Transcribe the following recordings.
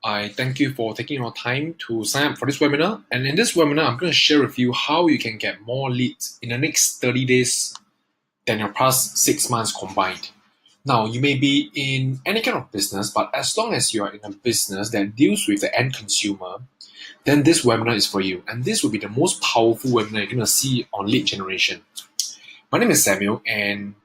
I thank you for taking your time to sign up for this webinar. And in this webinar, I'm going to share with you how you can get more leads in the next 30 days than your past 6 months combined. Now, you may be in any kind of business, but as long as you are in a business that deals with the end consumer, then this webinar is for you. And this will be the most powerful webinar you're going to see on lead generation. My name is Samuel, and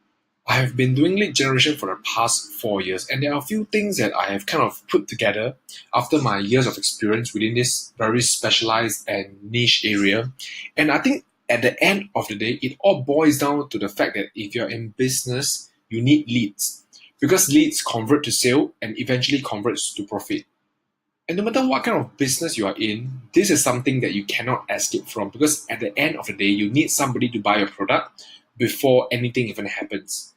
I have been doing lead generation for the past 4 years, and there are a few things that I have kind of put together after my years of experience within this very specialized and niche area. And I think at the end of the day, it all boils down to the fact that if you're in business, you need leads, because leads convert to sale and eventually converts to profit. And no matter what kind of business you are in, this is something that you cannot escape from, because at the end of the day, you need somebody to buy your product before anything even happens.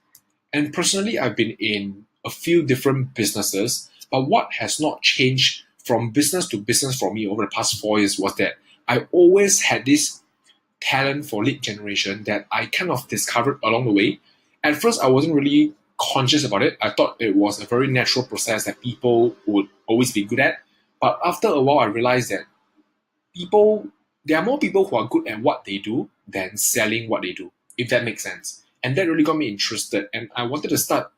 And personally, I've been in a few different businesses, but what has not changed from business to business for me over the past 4 years was that I always had this talent for lead generation that I kind of discovered along the way. At first, I wasn't really conscious about it. I thought it was a very natural process that people would always be good at. But after a while, I realized that there are more people who are good at what they do than selling what they do, if that makes sense. And that really got me interested. And I wanted to start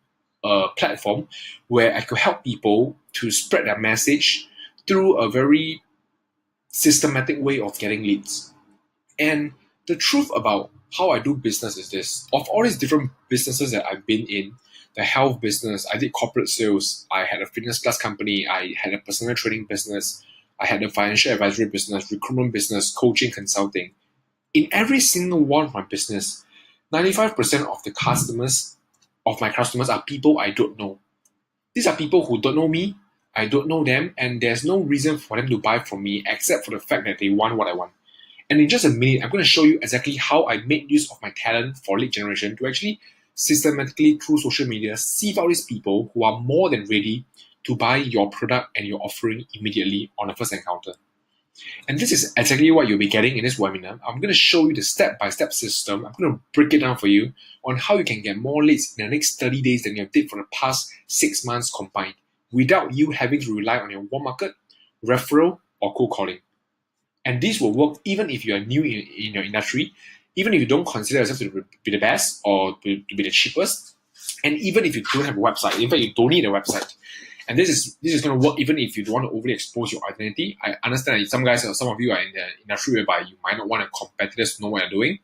a platform where I could help people to spread their message through a very systematic way of getting leads. And the truth about how I do business is this. Of all these different businesses that I've been in, the health business, I did corporate sales, I had a fitness plus company, I had a personal training business, I had a financial advisory business, recruitment business, coaching, consulting. In every single one of my business, 95% of my customers are people I don't know. These are people who don't know me, I don't know them, and there's no reason for them to buy from me except for the fact that they want what I want. And in just a minute, I'm going to show you exactly how I made use of my talent for lead generation to actually systematically through social media sieve out these people who are more than ready to buy your product and your offering immediately on the first encounter. And this is exactly what you'll be getting in this webinar. I'm going to show you the step-by-step system. I'm going to break it down for you on how you can get more leads in the next 30 days than you did for the past 6 months combined, without you having to rely on your warm market, referral, or cold calling. And this will work even if you are new in your industry, even if you don't consider yourself to be the best or to be the cheapest, and even if you don't have a website. In fact, you don't need a website. And this is going to work even if you don't want to overly expose your identity. I understand that some of you are in the industry whereby you might not want your competitors to know what you're doing.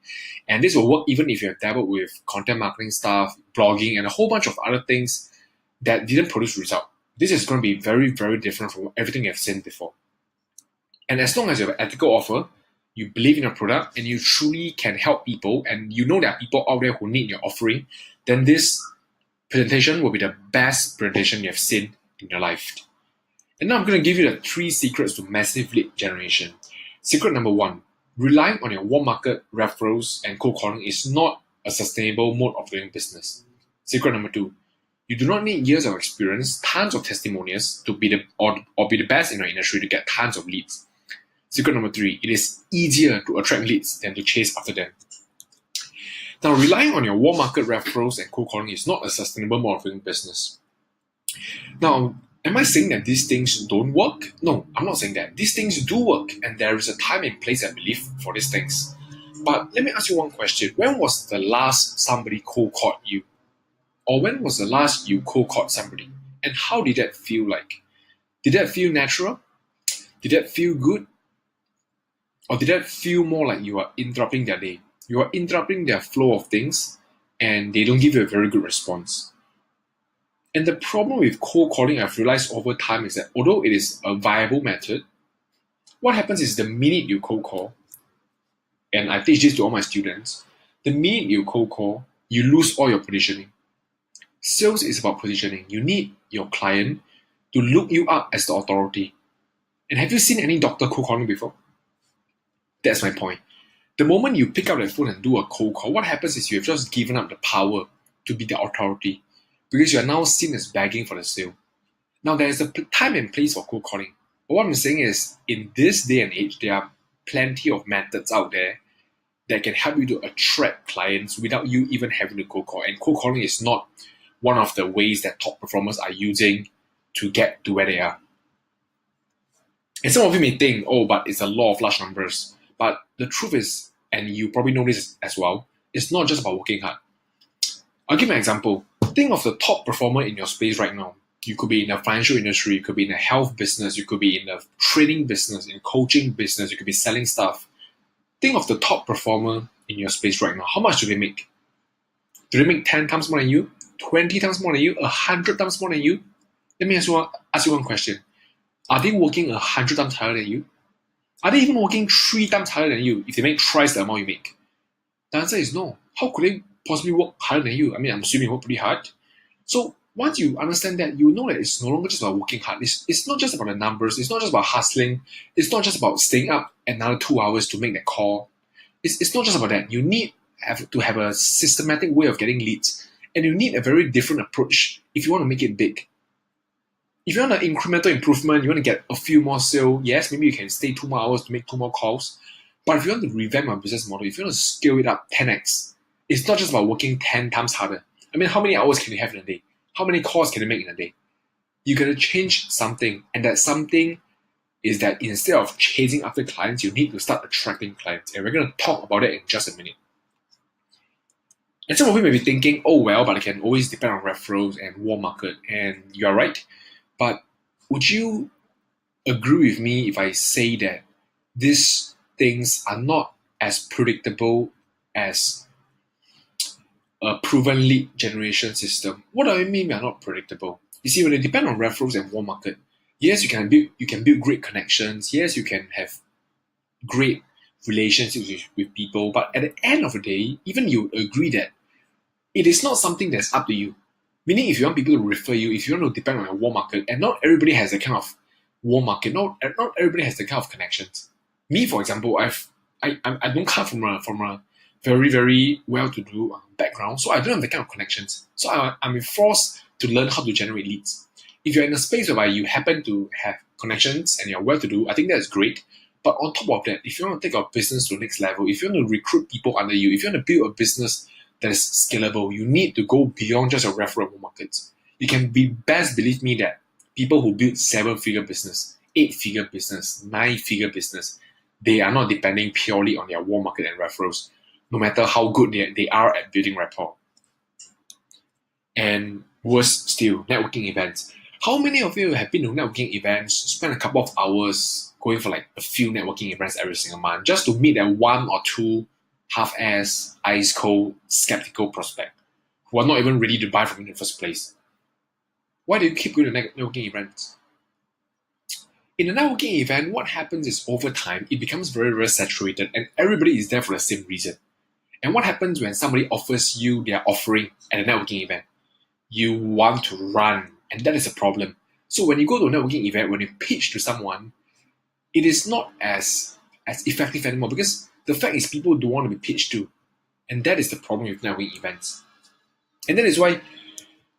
And this will work even if you have dabbled with content marketing stuff, blogging, and a whole bunch of other things that didn't produce result. This is going to be very, very different from everything you've seen before. And as long as you have an ethical offer, you believe in your product, and you truly can help people, and you know there are people out there who need your offering, then this presentation will be the best presentation you have seen in your life. And now I'm going to give you the 3 secrets to massive lead generation. Secret number 1, relying on your warm market, referrals, and cold calling is not a sustainable mode of doing business. Secret number 2, you do not need years of experience, tons of testimonials to be the best in your industry to get tons of leads. Secret number 3, it is easier to attract leads than to chase after them. Now, relying on your warm market, referrals, and cold calling is not a sustainable mode of doing business. Now, am I saying that these things don't work? No, I'm not saying that. These things do work, and there is a time and place, I believe, for these things. But let me ask you one question. When was the last somebody cold called you? Or when was the last you cold called somebody? And how did that feel like? Did that feel natural? Did that feel good? Or did that feel more like you are interrupting their day? You are interrupting their flow of things, and they don't give you a very good response. And the problem with cold calling, I've realized over time, is that although it is a viable method, what happens is the minute you cold call, and I teach this to all my students, the minute you cold call, you lose all your positioning. Sales is about positioning. You need your client to look you up as the authority. And have you seen any doctor cold calling before? That's my point. The moment you pick up the phone and do a cold call, what happens is you have just given up the power to be the authority, because you are now seen as begging for the sale. Now, there is a time and place for cold calling. But what I'm saying is, in this day and age, there are plenty of methods out there that can help you to attract clients without you even having to cold call. And cold calling is not one of the ways that top performers are using to get to where they are. And some of you may think, oh, but it's a law of large numbers. But the truth is, and you probably know this as well, it's not just about working hard. I'll give you an example. Think of the top performer in your space right now. You could be in the financial industry, you could be in a health business, you could be in the training business, in coaching business, you could be selling stuff. Think of the top performer in your space right now. How much do they make? Do they make 10 times more than you? 20 times more than you? 100 times more than you? Let me ask you one question. Are they working 100 times higher than you? Are they even working 3 times higher than you if they make twice the amount you make? The answer is no. How could they possibly work harder than you? I mean, I'm assuming you work pretty hard. So once you understand that, you know that it's no longer just about working hard. It's not just about the numbers. It's not just about hustling. It's not just about staying up another 2 hours to make that call. It's not just about that. You need to have a systematic way of getting leads. And you need a very different approach if you want to make it big. If you want an incremental improvement, you want to get a few more sales, yes, maybe you can stay 2 more hours to make 2 more calls. But if you want to revamp your business model, if you want to scale it up 10x, it's not just about working 10 times harder. I mean, how many hours can you have in a day? How many calls can you make in a day? You got to change something. And that something is that instead of chasing after clients, you need to start attracting clients. And we're going to talk about it in just a minute. And some of you may be thinking, oh, well, but I can always depend on referrals and warm market. And you're right. But would you agree with me if I say that these things are not as predictable as a proven lead generation system? What do I mean by not predictable? You see, when they depend on referrals and warm market, yes, you can build great connections. Yes, you can have great relationships with people. But at the end of the day, even you agree that it is not something that's up to you. Meaning, if you want people to refer you, if you want to depend on a warm market, and not everybody has that kind of warm market, not everybody has the kind of connections. Me, for example, I don't come from a very, very well-to-do background, so I don't have the kind of connections. So I'm forced to learn how to generate leads. If you're in a space whereby you happen to have connections and you're well-to-do, I think that's great. But on top of that, if you want to take your business to the next level, if you want to recruit people under you, if you want to build a business that is scalable, you need to go beyond just a referral markets. You can best believe me that people who build 7-figure business, 8-figure business, 9-figure business, they are not depending purely on their warm market and referrals, no matter how good they are at building rapport. And worse still, networking events. How many of you have been to networking events, spent a couple of hours going for like a few networking events every single month just to meet that 1 or 2 half-ass, ice-cold, skeptical prospect who are not even ready to buy from you in the first place? Why do you keep going to networking events? In a networking event, what happens is over time, it becomes very, very saturated and everybody is there for the same reason. And what happens when somebody offers you their offering at a networking event? You want to run, and that is a problem. So when you go to a networking event, when you pitch to someone, it is not as effective anymore because the fact is people don't want to be pitched to. And that is the problem with networking events. And that is why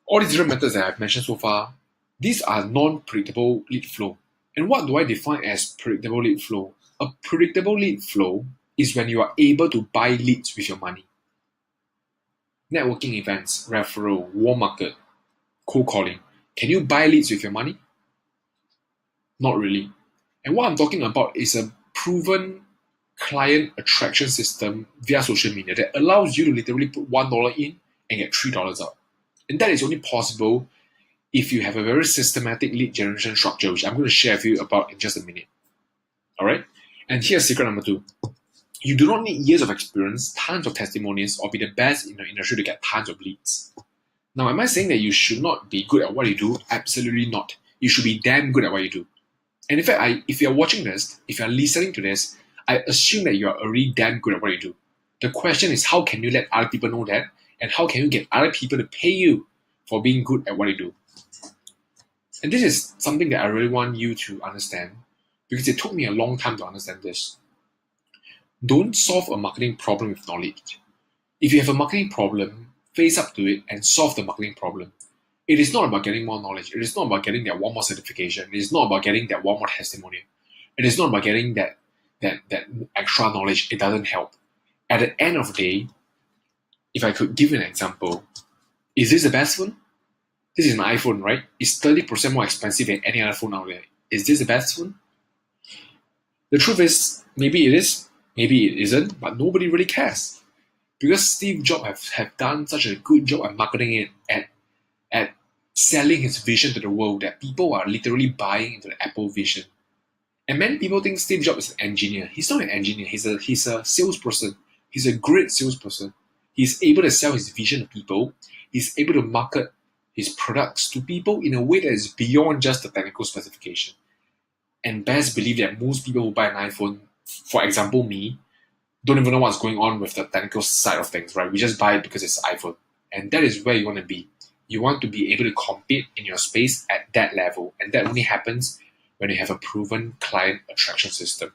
all these different methods that I've mentioned so far, these are non-predictable lead flow. And what do I define as predictable lead flow? A predictable lead flow is when you are able to buy leads with your money. Networking events, referral, warm market, cold calling. Can you buy leads with your money? Not really. And what I'm talking about is a proven client attraction system via social media that allows you to literally put $1 in and get $3 out. And that is only possible if you have a very systematic lead generation structure, which I'm going to share with you about in just a minute. All right? And here's secret number 2. You do not need years of experience, tons of testimonials, or be the best in the industry to get tons of leads. Now, am I saying that you should not be good at what you do? Absolutely not. You should be damn good at what you do. And in fact, if you're watching this, if you're listening to this, I assume that you're already damn good at what you do. The question is, how can you let other people know that? And how can you get other people to pay you for being good at what you do? And this is something that I really want you to understand because it took me a long time to understand this. Don't solve a marketing problem with knowledge. If you have a marketing problem, face up to it and solve the marketing problem. It is not about getting more knowledge. It is not about getting that one more certification. It is not about getting that one more testimonial. It is not about getting that extra knowledge. It doesn't help. At the end of the day, if I could give you an example, is this the best phone? This is an iPhone, right? It's 30% more expensive than any other phone out there. Is this the best phone? The truth is, maybe it is, maybe it isn't, but nobody really cares. Because Steve Jobs have done such a good job at marketing it, at selling his vision to the world, that people are literally buying into the Apple vision. And many people think Steve Jobs is an engineer. He's not an engineer. He's a salesperson. He's a great salesperson. He's able to sell his vision to people. He's able to market his products to people in a way that is beyond just the technical specification. And best believe that most people who buy an iPhone, for example me, don't even know what's going on with the technical side of things, right? We just buy it because it's iPhone. And that is where you want to be. You want to be able to compete in your space at that level. And that only happens when you have a proven client attraction system.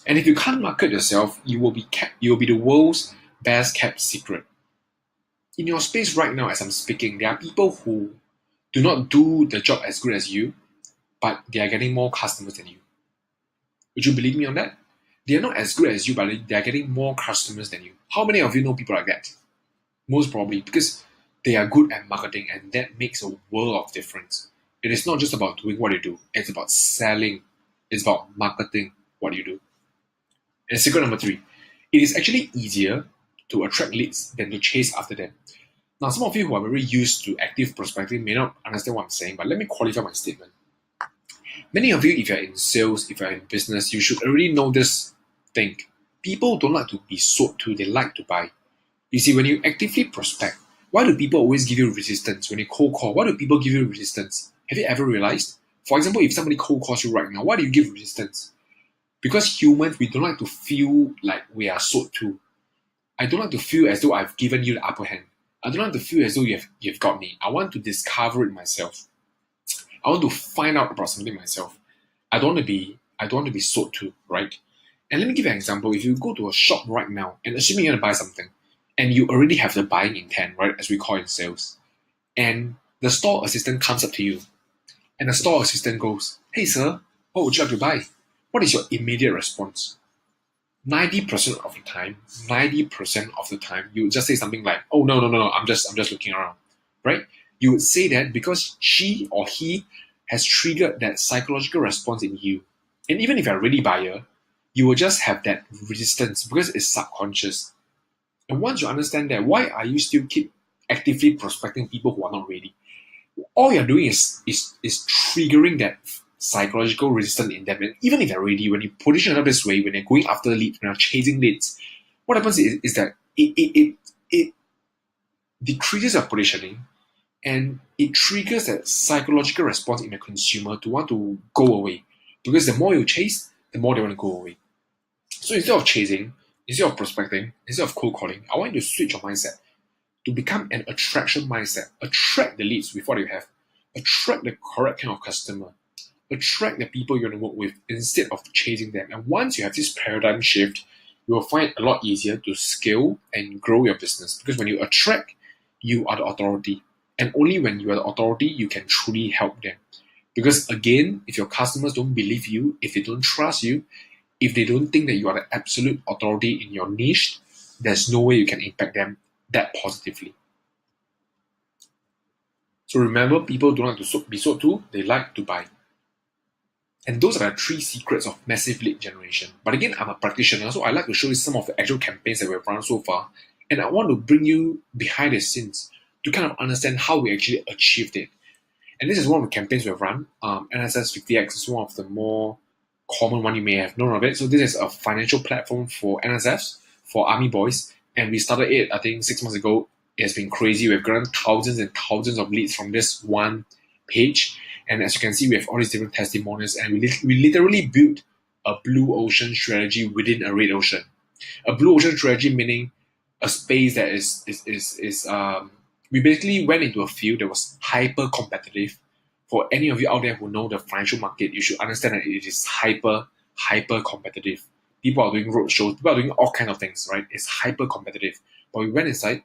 And if you can't market yourself, you will be the world's best kept secret. In your space right now, as I'm speaking, there are people who do not do the job as good as you, but they are getting more customers than you. Would you believe me on that? They are not as good as you, but they are getting more customers than you. How many of you know people like that? Most probably, because they are good at marketing, and that makes a world of difference. It is not just about doing what you do. It's about selling. It's about marketing what you do. And secret number 3, it is actually easier to attract leads than to chase after them. Now, some of you who are very used to active prospecting may not understand what I'm saying, but let me qualify my statement. Many of you, if you're in sales, if you're in business, you should already know this thing. People don't like to be sold to, they like to buy. You see, when you actively prospect, why do people always give you resistance? When you cold call, why do people give you resistance? Have you ever realized? For example, if somebody cold calls you right now, why do you give resistance? Because humans, we don't like to feel like we are sold to. I don't like to feel as though I've given you the upper hand. I don't like to feel as though you've got me. I want to discover it myself. I want to find out about something myself. I don't want to be sold to, right? And let me give you an example. If you go to a shop right now, and assuming you want to buy something, and you already have the buying intent, right, as we call it in sales, and the store assistant comes up to you, and the store assistant goes, "Hey sir, what would you like to buy?" What is your immediate response? 90% of the time, you would just say something like, "Oh no, I'm just looking around," right? You would say that because she or he has triggered that psychological response in you. And even if you're a ready buyer, you will just have that resistance because it's subconscious. And once you understand that, why are you still keep actively prospecting people who are not ready? All you're doing is triggering that psychological resistance in them. And even if they're ready, when you position it this way, when you're going after leads, when you're chasing leads, what happens is that it decreases your positioning, and it triggers that psychological response in the consumer to want to go away. Because the more you chase, the more they want to go away. So instead of chasing, instead of prospecting, instead of cold calling, I want you to switch your mindset to become an attraction mindset. Attract the leads with what you have. Attract the correct kind of customer. Attract the people you want to work with instead of chasing them. And once you have this paradigm shift, you will find it a lot easier to scale and grow your business. Because when you attract, you are the authority. And only when you are the authority, you can truly help them. Because again, if your customers don't believe you, if they don't trust you, if they don't think that you are the absolute authority in your niche, there's no way you can impact them that positively. So remember, people don't like to be sold to, they like to buy. And those are the 3 secrets of massive lead generation. But again, I'm a practitioner, so I like to show you some of the actual campaigns that we've run so far. And I want to bring you behind the scenes to kind of understand how we actually achieved it. And this is one of the campaigns we've run. NSS 50X is one of the more common one you may have known of it. So this is a financial platform for NSFs, for Army boys. And we started it, I think, 6 months ago. It has been crazy. We've gotten thousands and thousands of leads from this one page. And as you can see, we have all these different testimonials. And we literally built a blue ocean strategy within a red ocean. A blue ocean strategy meaning a space that is we basically went into a field that was hyper competitive. For any of you out there who know the financial market, you should understand that it is hyper competitive. People are doing roadshows, people are doing all kinds of things, right? It's hyper competitive. But we went inside,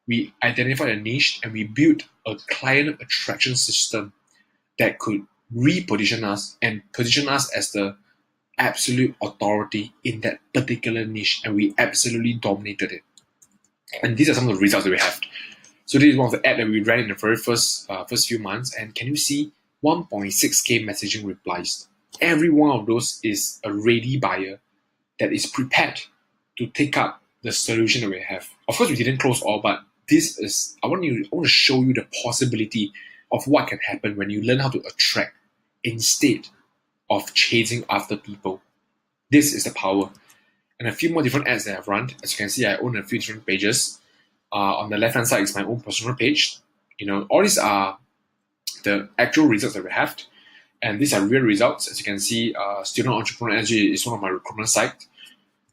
we identified a niche, and we built a client attraction system that could reposition us and position us as the absolute authority in that particular niche, and we absolutely dominated it. And these are some of the results that we have. So this is one of the ads that we ran in the very first few months, and can you see 1.6k messaging replies? every one of those is a ready buyer that is prepared to take up the solution that we have. Of course, we didn't close all, but I want to show you the possibility of what can happen when you learn how to attract instead of chasing after people. This is the power. And a few more different ads that I've run. As you can see, I own a few different pages. On the left-hand side is my own personal page. All these are the actual results that we have. And these are real results. As you can see, Student Entrepreneur Energy is one of my recruitment sites.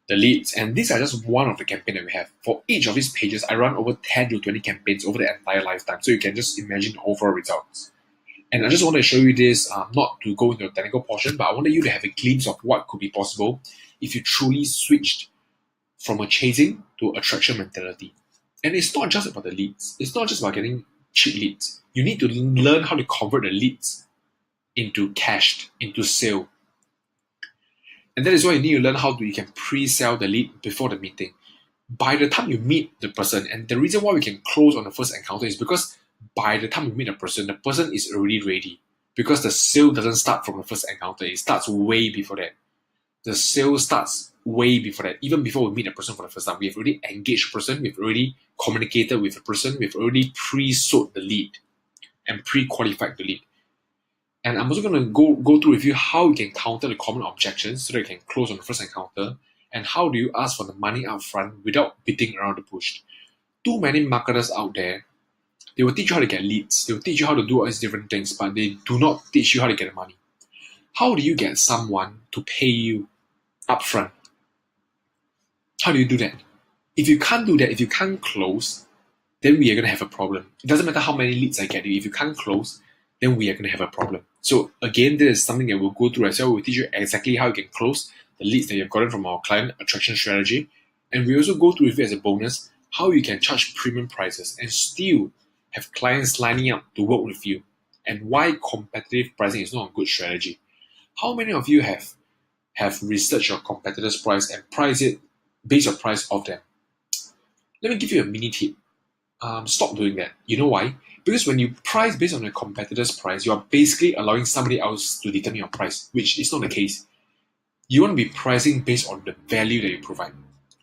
The leads, and these are just one of the campaigns that we have. For each of these pages, I run over 10 to 20 campaigns over the entire lifetime. So you can just imagine the overall results. And I just want to show you this, not to go into the technical portion, but I wanted you to have a glimpse of what could be possible if you truly switched from a chasing to attraction mentality. And it's not just about the leads. It's not just about getting cheap leads. You need to learn how to convert the leads into cash, into sale. And that is why you need to learn how you can pre-sell the lead before the meeting. By the time you meet the person, and the reason why we can close on the first encounter is because by the time you meet the person is already ready. Because the sale doesn't start from the first encounter, it starts way before that. The sale starts way before that. Even before we meet the person for the first time, we've already engaged the person, we've already communicated with the person, we've already pre-sold the lead and pre-qualified the lead. And I'm also going to go through with you how you can counter the common objections so that you can close on the first encounter, and how do you ask for the money up front without beating around the bush. Too many marketers out there, they will teach you how to get leads, they will teach you how to do all these different things, but they do not teach you how to get the money. How do you get someone to pay you up front? How do you do that? If you can't do that, if you can't close, then we are going to have a problem. It doesn't matter how many leads I get you. If you can't close, then we are going to have a problem. So again, this is something that we'll go through as well. We'll teach you exactly how you can close the leads that you've gotten from our client attraction strategy. And we also go through with it as a bonus, how you can charge premium prices and still have clients lining up to work with you, and why competitive pricing is not a good strategy. How many of you have researched your competitor's price and base your price off them? Let me give you a mini tip. Stop doing that. You know why? Because when you price based on a competitor's price, you are basically allowing somebody else to determine your price, which is not the case. You want to be pricing based on the value that you provide.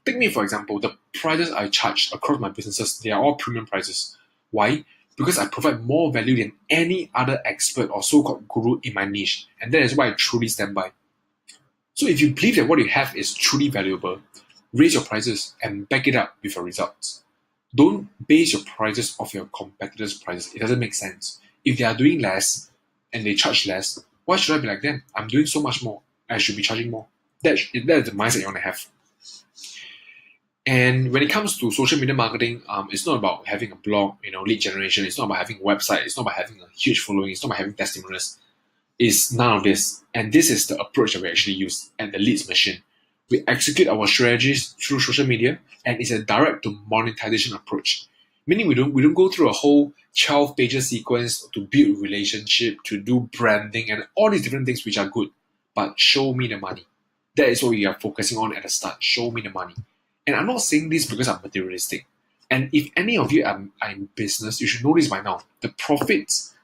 Take me, for example, the prices I charge across my businesses, they are all premium prices. Why? Because I provide more value than any other expert or so-called guru in my niche, and that is why I truly stand by. So if you believe that what you have is truly valuable, raise your prices and back it up with your results. Don't base your prices off your competitors' prices. It doesn't make sense. If they are doing less and they charge less, why should I be like them? I'm doing so much more. I should be charging more. That is the mindset you want to have. And when it comes to social media marketing, it's not about having a blog, lead generation. It's not about having a website. It's not about having a huge following. It's not about having testimonials. It's none of this. And this is the approach that we actually use at the Leads Machine. We execute our strategies through social media, and it's a direct to monetization approach. Meaning we don't go through a whole 12-page sequence to build relationship, to do branding, and all these different things which are good. But show me the money. That is what we are focusing on at the start. Show me the money. And I'm not saying this because I'm materialistic. And if any of you are in business, you should know this by now. The profits,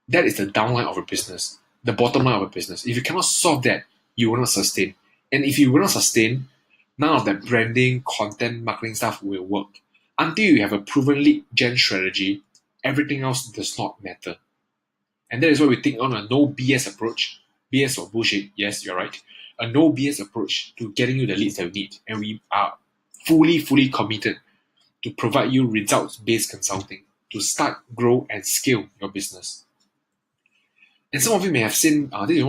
that is the downline of a business, the bottom line of a business. If you cannot solve that, you will not sustain. And if you will not sustain, none of that branding, content, marketing stuff will work. Until you have a proven lead gen strategy, everything else does not matter. And that is why we take on a no BS approach. BS or bullshit, yes, you're right. A no BS approach to getting you the leads that you need. And we are fully committed to provide you results-based consulting to start, grow, and scale your business. And some of you may have seen, this is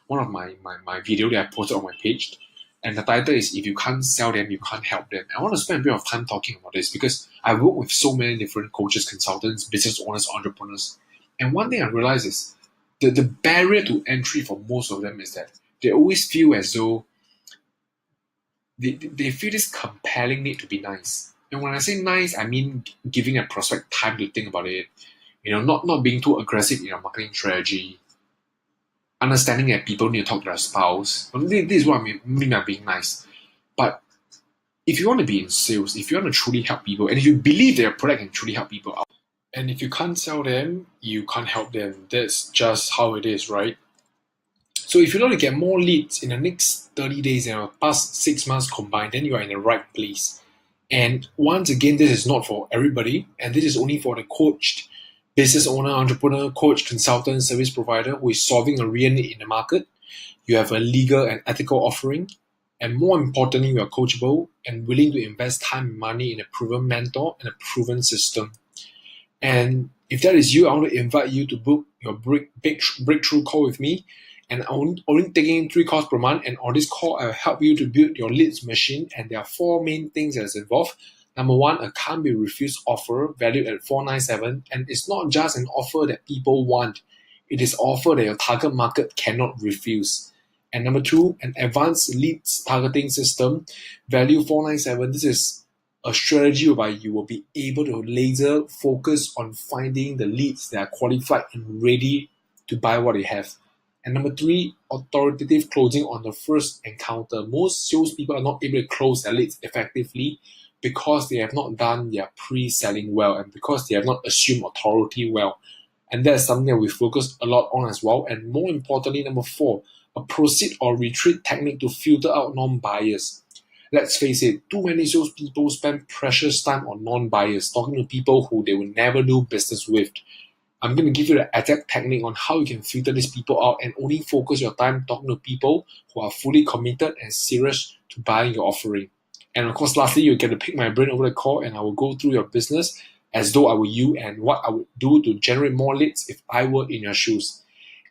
one of my video that I posted on my page. And the title is, If You Can't Sell Them, You Can't Help Them. I want to spend a bit of time talking about this because I work with so many different coaches, consultants, business owners, entrepreneurs. And one thing I realize is the barrier to entry for most of them is that they always feel as though they feel this compelling need to be nice. And when I say nice, I mean giving a prospect time to think about it. Not being too aggressive in your marketing strategy. Understanding that people need to talk to their spouse. This is what I mean by being nice. But if you want to be in sales, if you want to truly help people, and if you believe that your product can truly help people out, and if you can't sell them, you can't help them. That's just how it is, right? So if you want to get more leads in the next 30 days and past 6 months combined, then you are in the right place. And once again, this is not for everybody, and this is only for the coached business owner, entrepreneur, coach, consultant, service provider who is solving a real need in the market. You have a legal and ethical offering, and more importantly, you are coachable and willing to invest time and money in a proven mentor and a proven system. And if that is you, I want to invite you to book your breakthrough call with me. And I'm only taking 3 calls per month. And on this call, I'll help you to build your leads machine. And there are 4 main things that is involved. Number 1, a can't be refused offer valued at $497. And it's not just an offer that people want. It is an offer that your target market cannot refuse. And number 2, an advanced leads targeting system value $497. This is a strategy whereby you will be able to laser focus on finding the leads that are qualified and ready to buy what you have. And number 3, authoritative closing on the first encounter. Most salespeople are not able to close their leads effectively because they have not done their pre-selling well and because they have not assumed authority well. And that's something that we focus a lot on as well. And more importantly, number 4, a proceed or retreat technique to filter out non-buyers. Let's face it, too many salespeople spend precious time on non-buyers, talking to people who they will never do business with. I'm going to give you the exact technique on how you can filter these people out and only focus your time talking to people who are fully committed and serious to buying your offering. And of course, lastly, you get to pick my brain over the call and I will go through your business as though I were you and what I would do to generate more leads if I were in your shoes.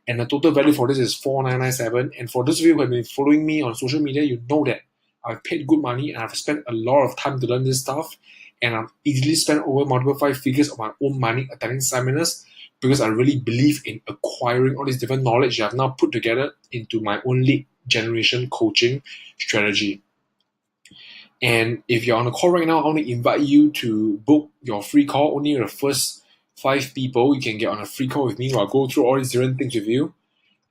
And the total value for this is $4,997. And for those of you who have been following me on social media, you know that I've paid good money and I've spent a lot of time to learn this stuff. And I've easily spent over multiple 5 figures of my own money attending seminars because I really believe in acquiring all this different knowledge that I've now put together into my own lead generation coaching strategy. And if you're on a call right now, I want to invite you to book your free call. Only the first 5 people you can get on a free call with me. I'll go through all these different things with you.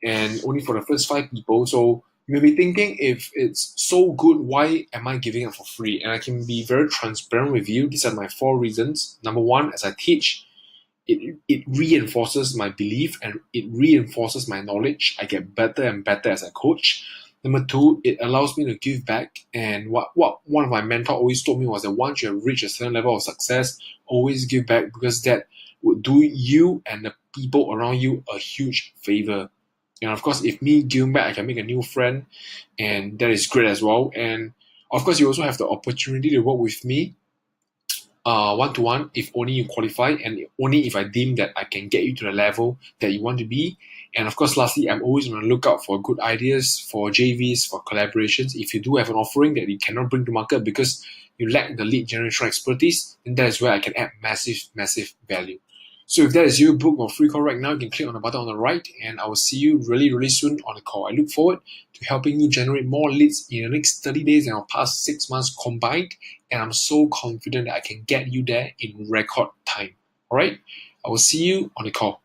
And only for the first 5 people. So you may be thinking, if it's so good, why am I giving it for free? And I can be very transparent with you. These are my 4 reasons. Number 1, as I teach, it reinforces my belief and it reinforces my knowledge. I get better and better as a coach. Number 2, it allows me to give back. And what one of my mentors always told me was that once you have reached a certain level of success, always give back because that would do you and the people around you a huge favor. And of course, if me giving back, I can make a new friend, and that is great as well. And of course, you also have the opportunity to work with me one-to-one if only you qualify and only if I deem that I can get you to the level that you want to be. And of course, lastly, I'm always on the lookout for good ideas, for JVs, for collaborations. If you do have an offering that you cannot bring to market because you lack the lead generation expertise, then that is where I can add massive, massive value. So if that is you, book your free call right now. You can click on the button on the right, and I will see you really, really soon on the call. I look forward to helping you generate more leads in the next 30 days and our past 6 months combined. And I'm so confident that I can get you there in record time. All right? I will see you on the call.